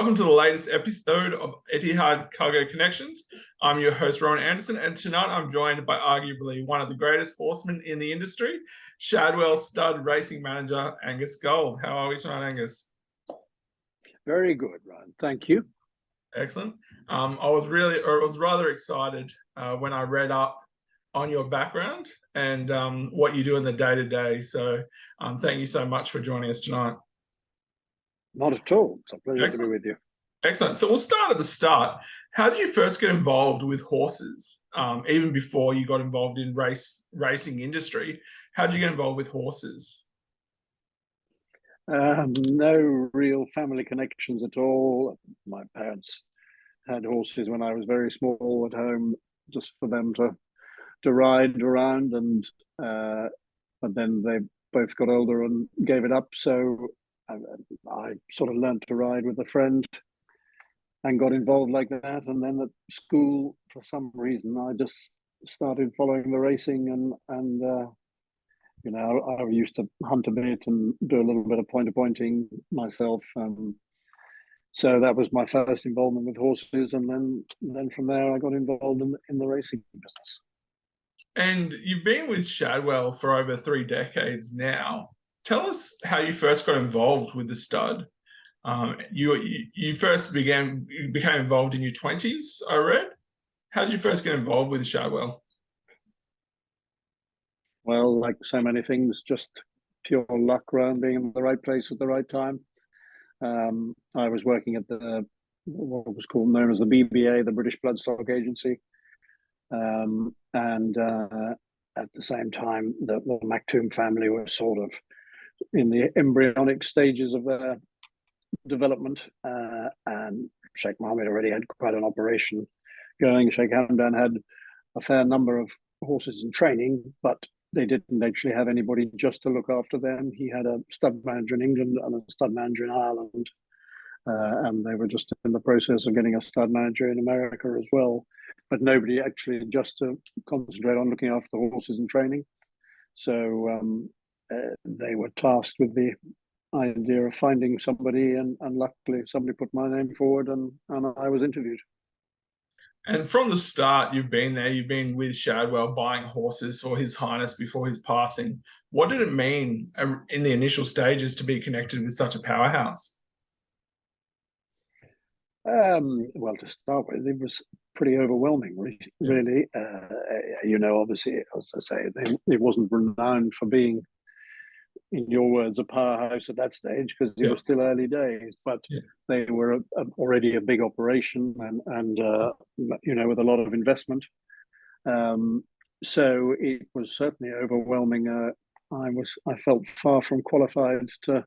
welcome to the latest episode of Etihad Cargo Connections. I'm your host, Rowan Anderson, and tonight I'm joined by arguably one of the greatest horsemen in the industry, Shadwell Stud racing manager, Angus Gold. How are we tonight, Angus? Very good, Rowan. Thank you. Excellent. I was rather excited when I read up on your background and what you do in the day-to-day. So thank you so much for joining us tonight. Not at all. It's a pleasure Excellent. to be with you. Excellent. So we'll start at the start. How did you first get involved with horses? Even before you got involved in racing industry, how did you get involved with horses? No real family connections at all. My parents had horses when I was very small at home, just for them to ride around, and but then they both got older and gave it up. So I sort of learned to ride with a friend and got involved like that. And then at school, for some reason, I just started following the racing, and I used to hunt a bit and do a little bit of pointing myself. So that was my first involvement with horses, and then from there I got involved in the racing business. And you've been with Shadwell for over 3 decades now. Tell us how you first got involved with the stud. You first became involved in your 20s, I read. How did you first get involved with Shadwell? Well, like so many things, just pure luck around being in the right place at the right time. I was working at what was known as the BBA, the British Bloodstock Agency, and at the same time, the Maktoum family were sort of in the embryonic stages of their development, and Sheikh Mohammed already had quite an operation going. Sheikh Hamdan had a fair number of horses in training, but they didn't actually have anybody just to look after them. He had a stud manager in England and a stud manager in Ireland, and they were just in the process of getting a stud manager in America as well, but nobody actually just to concentrate on looking after the horses and training. So they were tasked with the idea of finding somebody, and luckily somebody put my name forward, and I was interviewed. And from the start, you've been with Shadwell buying horses for His Highness before his passing. What did it mean in the initial stages to be connected with such a powerhouse? Well, to start with, it was pretty overwhelming, really. Obviously, as I say, it wasn't renowned for being, in your words, a powerhouse at that stage, because it was still early days, but they were already a big operation, and with a lot of investment. So it was certainly overwhelming. I felt far from qualified to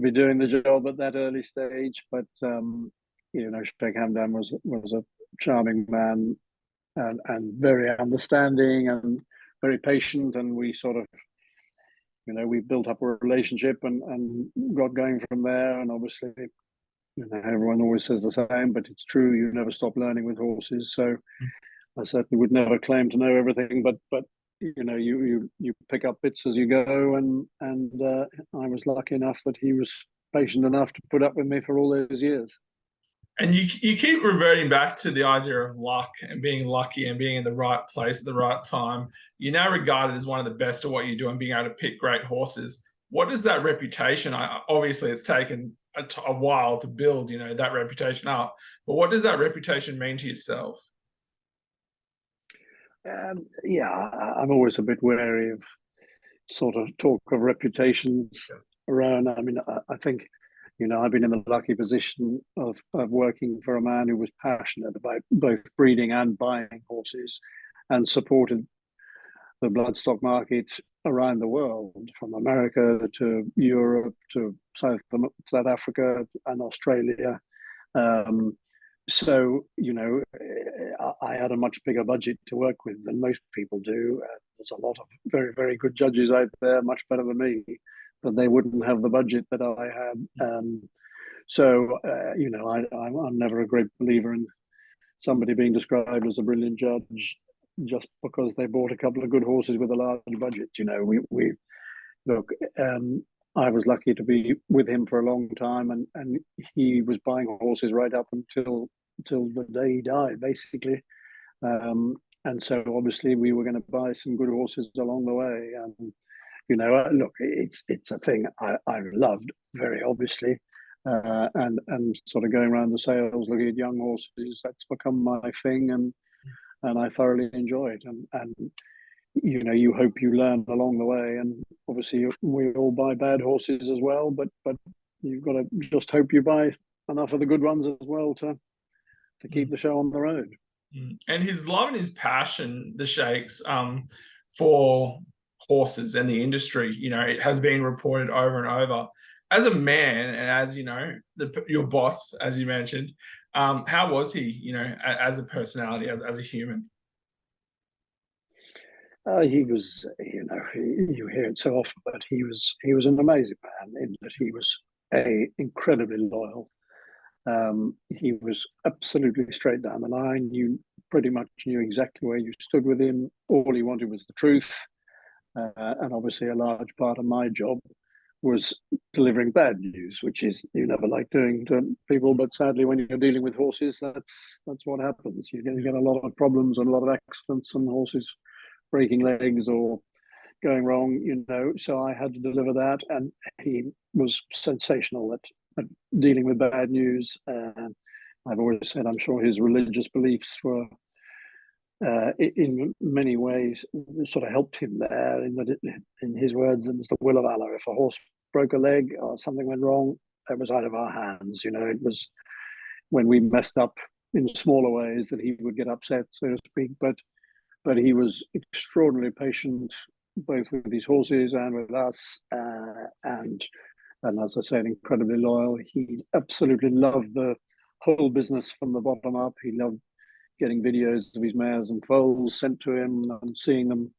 be doing the job at that early stage, but Sheikh Hamdan was a charming man, and very understanding and very patient, and we sort of, we built up a relationship and got going from there. And obviously, everyone always says the same, but it's true. You never stop learning with horses. So I certainly would never claim to know everything, but you pick up bits as you go. And I was lucky enough that he was patient enough to put up with me for all those years. And you keep reverting back to the idea of luck and being lucky and being in the right place at the right time. You're now regarded as one of the best at what you do and being able to pick great horses. What does that reputation, obviously it's taken a while to build, that reputation up, but what does that reputation mean to yourself? I'm always a bit wary of sort of talk of reputations around. I mean, I think, I've been in the lucky position of working for a man who was passionate about both breeding and buying horses, and supported the bloodstock market around the world, from America to Europe to South Africa and Australia. So, I had a much bigger budget to work with than most people do. There's a lot of very, very good judges out there, much better than me, but they wouldn't have the budget that I had. I'm never a great believer in somebody being described as a brilliant judge just because they bought a couple of good horses with a large budget. We look. I was lucky to be with him for a long time, and he was buying horses right up until the day he died, basically. And so obviously we were going to buy some good horses along the way. And look, it's a thing I loved very obviously, and sort of going around the sales, looking at young horses. That's become my thing, and I thoroughly enjoy it. And you hope you learn along the way. And obviously we all buy bad horses as well, but you've got to just hope you buy enough of the good ones as well to keep the show on the road. And his love and his passion, the Sheikh's, for horses and the industry, it has been reported over and over. As a man and as, your boss, as you mentioned, how was he, as a personality, as a human? He was, you hear it so often, but he was an amazing man in that he was incredibly loyal. He was absolutely straight down the line. You pretty much knew exactly where you stood with him. All he wanted was the truth. And obviously, a large part of my job was delivering bad news, which is you never like doing to people. But sadly, when you're dealing with horses, that's what happens. You get a lot of problems and a lot of accidents, and horses breaking legs or going wrong. So I had to deliver that, and he was sensational at dealing with bad news. I've always said I'm sure his religious beliefs were, in many ways, sort of helped him there. In his words, it was the will of Allah. If a horse broke a leg or something went wrong, it was out of our hands. It was when we messed up in smaller ways that he would get upset, so to speak. But he was extraordinarily patient, both with his horses and with us, and as I said, incredibly loyal. He absolutely loved the whole business from the bottom up. He loved getting videos of his mares and foals sent to him and seeing them.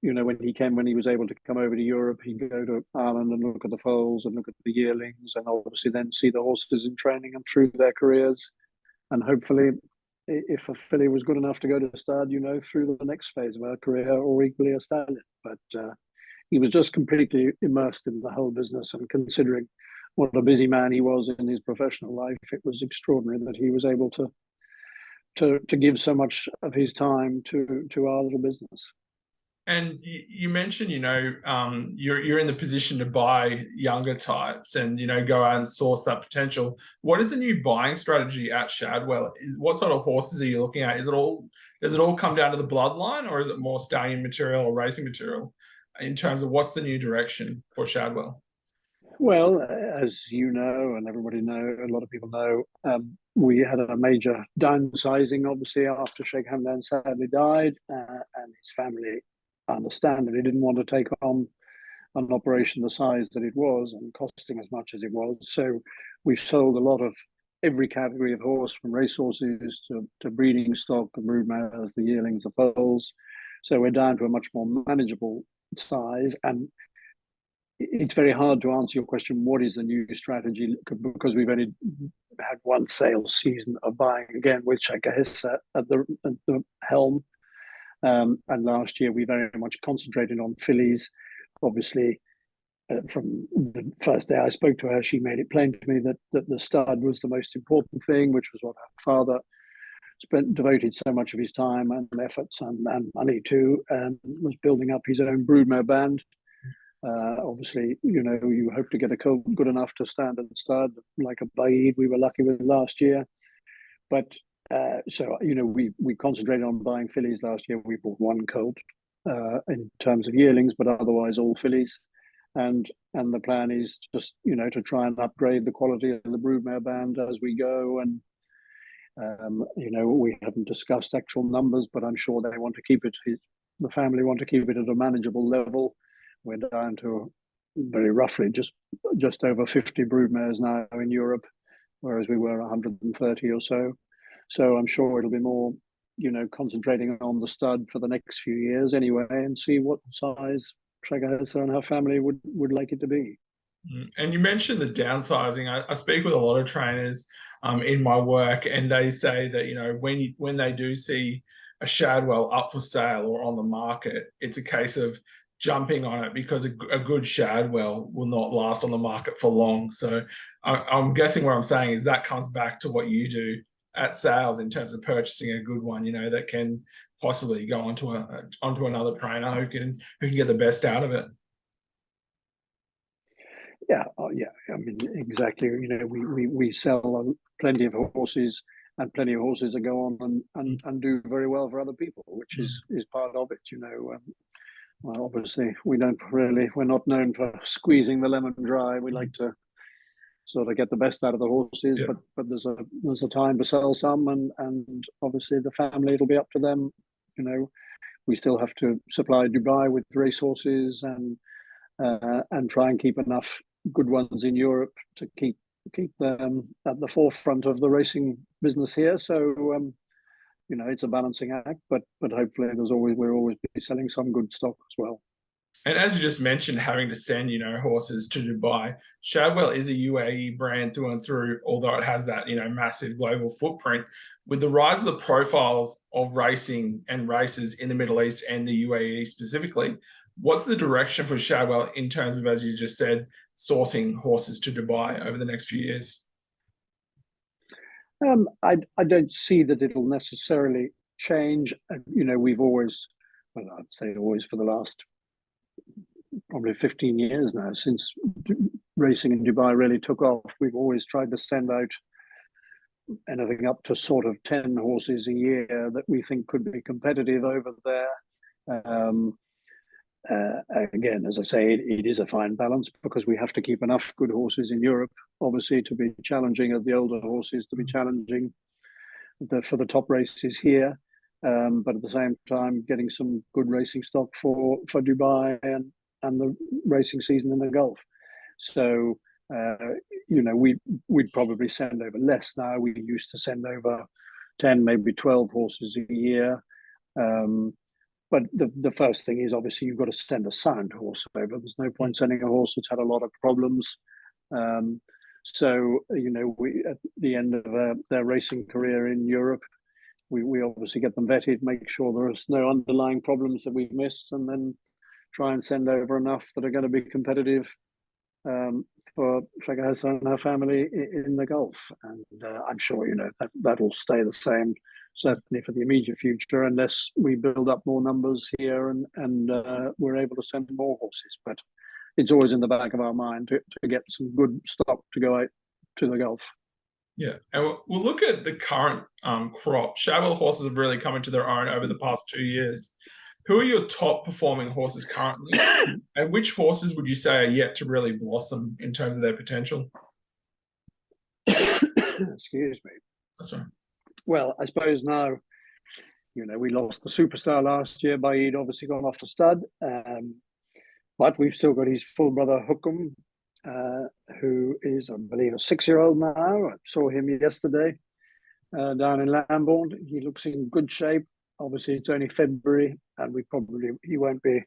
When he was able to come over to Europe, he'd go to Ireland and look at the foals and look at the yearlings, and obviously then see the horses in training and through their careers. And hopefully, if a filly was good enough to go to the stud, through the next phase of her career, or equally a stallion. But he was just completely immersed in the whole business, and considering what a busy man he was in his professional life, it was extraordinary that he was able to give so much of his time to our little business. And you mentioned, you're in the position to buy younger types and, go out and source that potential. What is the new buying strategy at Shadwell? What sort of horses are you looking at? Does it all come down to the bloodline, or is it more stallion material or racing material in terms of what's the new direction for Shadwell? Well, as you know, and everybody know, a lot of people know, we had a major downsizing, obviously, after Sheikh Hamdan sadly died, and his family, understandably, didn't want to take on an operation the size that it was and costing as much as it was. So we've sold a lot of every category of horse, from racehorses to breeding stock, the broodmares, the yearlings, the foals. So we're down to a much more manageable size. And it's very hard to answer your question, what is the new strategy? Because we've only had one sales season of buying, again, with Sheikh Ahissa at the helm. And last year, we very much concentrated on fillies. Obviously, from the first day I spoke to her, she made it plain to me that the stud was the most important thing, which was what her father devoted so much of his time and efforts and money to, and was building up his own broodmare band. Obviously, you hope to get a colt good enough to stand at the stud, like a Baid we were lucky with last year. But so we concentrated on buying fillies last year. We bought one colt in terms of yearlings, but otherwise all fillies. And the plan is just to try and upgrade the quality of the broodmare band as we go. And we haven't discussed actual numbers, but I'm sure they want to keep it. The family want to keep it at a manageable level. We're down to very roughly just over 50 broodmares now in Europe, whereas we were 130 or so. So I'm sure it'll be more, concentrating on the stud for the next few years anyway, and see what size Sheikh Ahissa and her family would like it to be. And you mentioned the downsizing. I speak with a lot of trainers in my work, and they say that when they do see a Shadwell up for sale or on the market, it's a case of jumping on it because a good Shadwell will not last on the market for long. So I'm guessing what I'm saying is that comes back to what you do at sales in terms of purchasing a good one, that can possibly go onto another trainer who can get the best out of it. Yeah, yeah. I mean, exactly. We sell plenty of horses, and plenty of horses that go on and do very well for other people, which is part of it. Well, obviously, we're not known for squeezing the lemon dry. We like to sort of get the best out of the horses, Yeah. but there's a time to sell some, and obviously the family, it'll be up to them. We still have to supply Dubai with racehorses and try and keep enough good ones in Europe to keep them at the forefront of the racing business here. So it's a balancing act, but hopefully we'll always be selling some good stock as well. And as you just mentioned, having to send, horses to Dubai, Shadwell is a UAE brand through and through, although it has that, massive global footprint. With the rise of the profiles of racing and races in the Middle East and the UAE specifically, what's the direction for Shadwell in terms of, as you just said, sourcing horses to Dubai over the next few years? I don't see that it'll necessarily change. We've always, well, I'd say always for the last probably 15 years now, since racing in Dubai really took off, we've always tried to send out anything up to sort of 10 horses a year that we think could be competitive over there. Again, as I say, it is a fine balance because we have to keep enough good horses in Europe, obviously, to be challenging of the older horses, to be challenging for the top races here. But at the same time, getting some good racing stock for Dubai and the racing season in the Gulf. So, we'd probably send over less now. We used to send over 10, maybe 12 horses a year. But the first thing is, obviously, you've got to send a sound horse over. There's no point sending a horse that's had a lot of problems. So, at the end of their racing career in Europe, we obviously get them vetted, make sure there's no underlying problems that we've missed, and then try and send over enough that are going to be competitive for Shagasa and her family in the Gulf. And I'm sure, that'll stay the same, certainly for the immediate future, unless we build up more numbers here and we're able to send more horses. But it's always in the back of our mind to get some good stock to go out to the Gulf. Yeah, and we'll look at the current crop. Shadwell horses have really come into their own over the past 2 years. Who are your top performing horses currently, and which horses would you say are yet to really blossom in terms of their potential? Excuse me. That's right. Well, I suppose now, we lost the superstar last year by he'd obviously gone off to stud, but we've still got his full brother Hukum, who is, I believe, a 6-year-old now. I saw him yesterday down in Lambourne. He looks in good shape. Obviously, it's only February, and he won't be.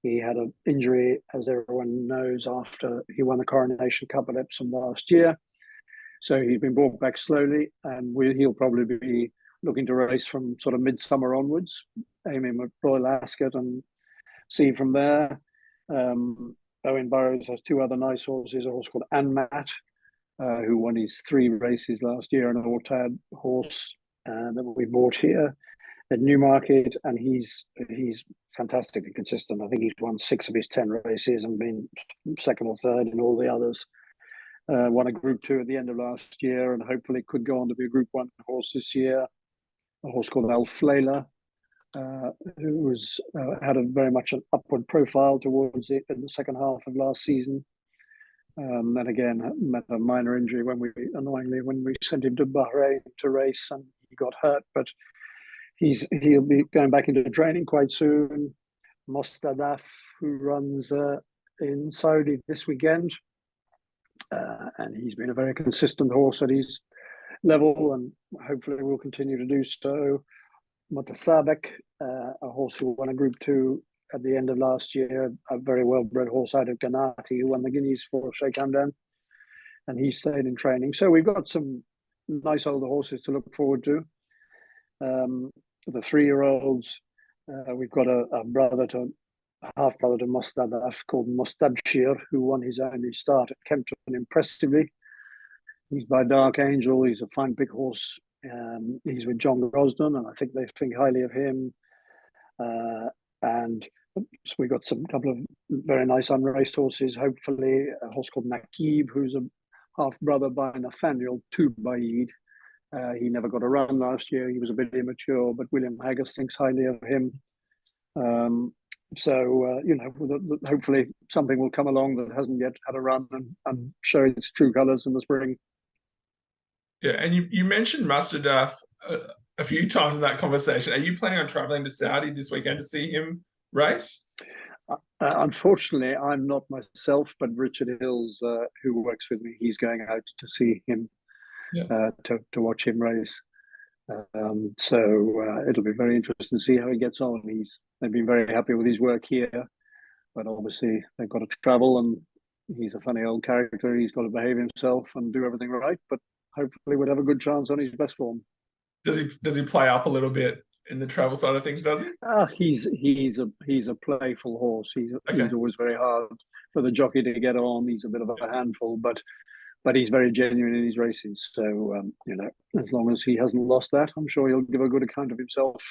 He had an injury, as everyone knows, after he won the Coronation Cup at Epsom last year. So he's been brought back slowly, and he'll probably be looking to race from sort of midsummer onwards, aiming at Royal Ascot and see from there. Owen Burrows has 2 other nice horses, a horse called Anmat, who won his 3 races last year, and an Ortad horse that we bought here at Newmarket, and he's fantastically consistent. I think he's won 6 of his 10 races and been second or third in all the others. Won a Group 2 at the end of last year, and hopefully could go on to be a Group 1 horse this year. A horse called Al Flayla, who had very much an upward profile towards it in the second half of last season. And again, met a minor injury when we sent him to Bahrain to race, and he got hurt. But he'll be going back into training quite soon. Mostadaf, who runs in Saudi this weekend, and he's been a very consistent horse at his level, and hopefully will continue to do so. Mutasabek, a horse who won a Group 2 at the end of last year, a very well-bred horse out of Ganati, who won the Guineas for Sheikh Hamdan, and he stayed in training. So we've got some nice older horses to look forward to. The 3-year-olds, we've got a brother to half brother to Mustadaf called Mustabshir, who won his only start at Kempton impressively. He's by Dark Angel. He's a fine big horse. He's with John Gosden, and I think they think highly of him. And so we got some couple of very nice unraced horses. Hopefully, a horse called Nakib, who's a half brother by Nathaniel to Baid. He never got a run last year. He was a bit immature, but William Haggis thinks highly of him. Hopefully something will come along that hasn't yet had a run and show its true colours in the spring. Yeah, and you mentioned Mustadaf a few times in that conversation. Are you planning on traveling to Saudi this weekend to see him race? Unfortunately, I'm not myself, but Richard Hills, who works with me, he's going out to see him, to watch him race. It'll be very interesting to see how he gets on. They've been very happy with his work here, but obviously they've got to travel, and he's a funny old character. He's got to behave himself and do everything right, but hopefully would have a good chance on his best form. Does he play up a little bit in the travel side of things, does he? He's a playful horse. He's always very hard for the jockey to get on. He's a bit of a handful, but he's very genuine in his races. So as long as he hasn't lost that, I'm sure he'll give a good account of himself.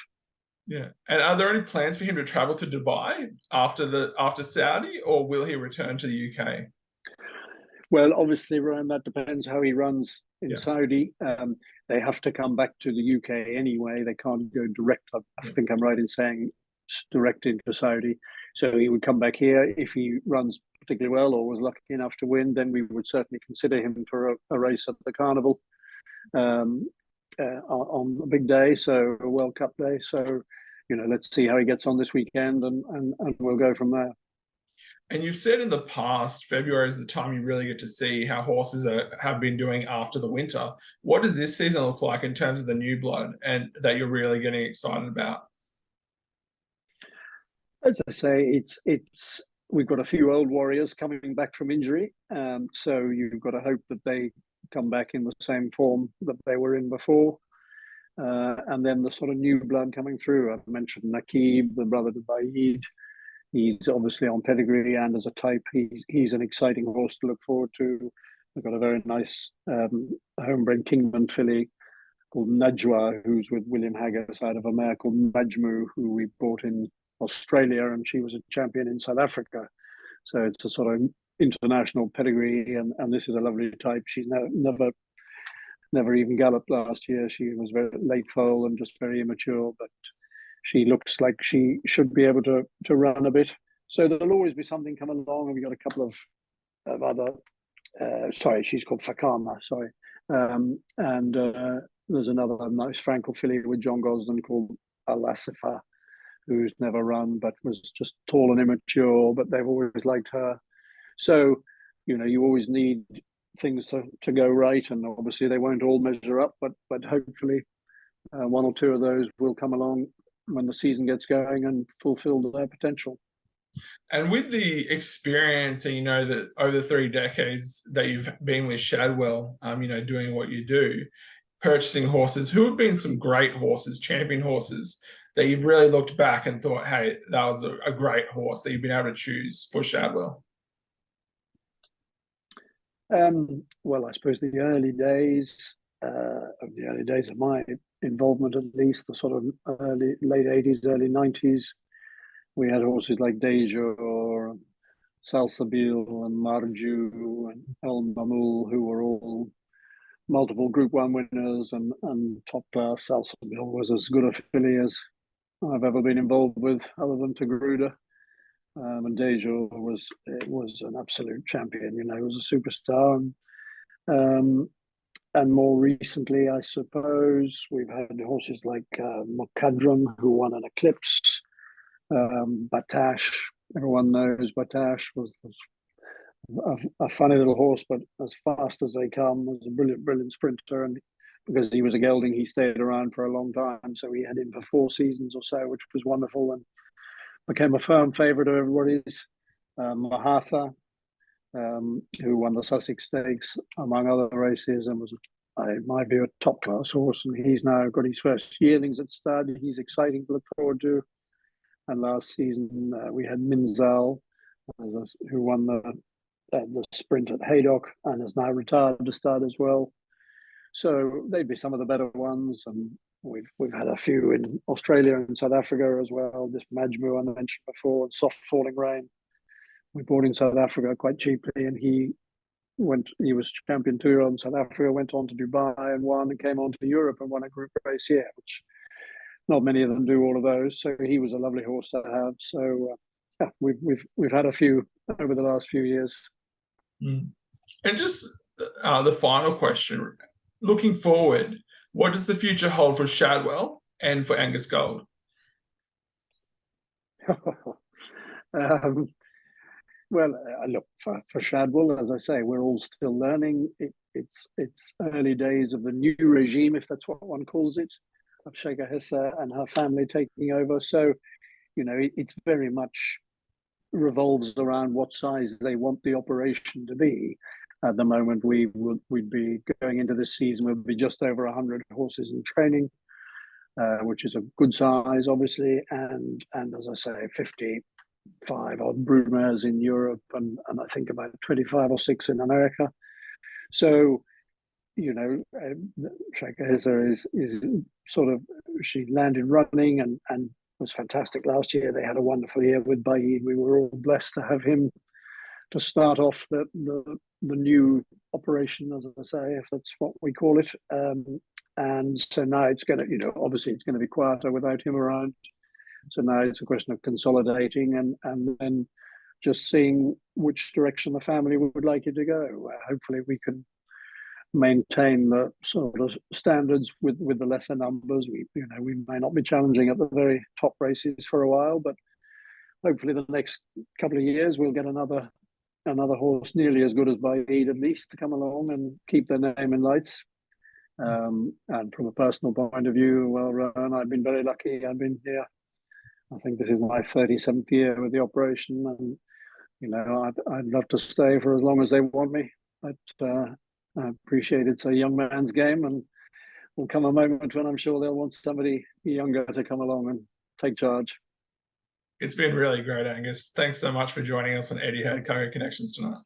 Yeah. And are there any plans for him to travel to Dubai after Saudi, or will he return to the UK? Well, obviously, Ryan, that depends how he runs in Saudi. They have to come back to the UK anyway. They can't go direct. I think I'm right in saying direct into Saudi. So he would come back here. If he runs particularly well or was lucky enough to win, then we would certainly consider him for a race at the Carnival on a big day, so a World Cup day. So, let's see how he gets on this weekend, and we'll go from there. And you've said in the past, February is the time you really get to see how horses have been doing after the winter. What does this season look like in terms of the new blood and that you're really getting excited about? As I say, we've got a few old warriors coming back from injury, so you've got to hope that they come back in the same form that they were in before. And then the sort of new blood coming through. I've mentioned Nakib, the brother to Baid. He's obviously on pedigree, and as a type, he's an exciting horse to look forward to. We've got a very nice homebred Kingman filly called Najwa, who's with William Haggis out of a mare called Majmu, who we bought in Australia, and she was a champion in South Africa. So it's a sort of international pedigree, and this is a lovely type. She's never even galloped last year. She was very late foal and just very immature, but she looks like she should be able to run a bit. So there'll always be something coming along, and we got a couple of other. She's called Fakama. And there's another nice Franco filly with John Gosden called Alasifa, who's never run but was just tall and immature. But they've always liked her. So you always need things to go right, and obviously they won't all measure up, but hopefully one or two of those will come along when the season gets going and fulfill their potential. And with the experience, and that over 3 decades that you've been with Shadwell, doing what you do, purchasing horses, who have been some great horses, champion horses that you've really looked back and thought, hey, that was a great horse that you've been able to choose for Shadwell? Well, I suppose the early days of my involvement, at least the sort of late 80s, early 90s, we had horses like Dejor, Salsabil and Marju and El Mamul, who were all multiple Group 1 winners and top class. Salsabil was as good a filly as I've ever been involved with, other than Tagruda. And Dejor was an absolute champion. He was a superstar. And more recently, I suppose, we've had horses like Mokadram, who won an Eclipse. Batash, everyone knows Batash was a funny little horse, but as fast as they come, was a brilliant sprinter. And because he was a gelding, he stayed around for a long time. So we had him for 4 seasons or so, which was wonderful, and became a firm favourite of everybody's. Mahatha, who won the Sussex Stakes, among other races, and was, in my view, a top-class horse. And he's now got his first yearlings at stud. He's exciting to look forward to. And last season we had Minzal, who won the sprint at Haydock and is now retired to start as well. So they'd be some of the better ones, and we've had a few in Australia and South Africa as well. This Majmu I mentioned before, and Soft Falling Rain. We bought in South Africa quite cheaply, and he was champion 2-year-old in South Africa, went on to Dubai and won, and came on to Europe and won a group race here, which not many of them do all of those. So he was a lovely horse to have. So yeah, we've had a few over the last few years. And just the final question, looking forward, what does the future hold for Shadwell and for Angus Gold? Well, look, for Shadwell, as I say, we're all still learning. It's early days of the new regime, if that's what one calls it, of Sheikh Hissa and her family taking over. So, it's very much revolves around what size they want the operation to be. At the moment, we'd be going into this season, we'll be just over 100 horses in training, which is a good size, obviously, and as I say, 55 odd broodmares in Europe, and I think about 25 or 6 in America. So, Sheikh Hissa is sort of, she landed running and was fantastic last year. They had a wonderful year with Baid. We were all blessed to have him to start off the new operation, as I say, if that's what we call it. And so now it's going to, obviously it's going to be quieter without him around. So now it's a question of consolidating and then just seeing which direction the family would like it to go. Hopefully we can maintain the sort of standards with the lesser numbers. We may not be challenging at the very top races for a while, but hopefully the next couple of years we'll get another horse nearly as good as Baid at least to come along and keep their name in lights. And from a personal point of view, well, Rowan, I've been very lucky. I've been here, I think this is my 37th year with the operation, and I'd love to stay for as long as they want me. But I appreciate it's a young man's game, and will come a moment when I'm sure they'll want somebody younger to come along and take charge. It's been really great, Angus. Thanks so much for joining us on Etihad Cargo Connections tonight.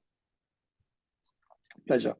Pleasure.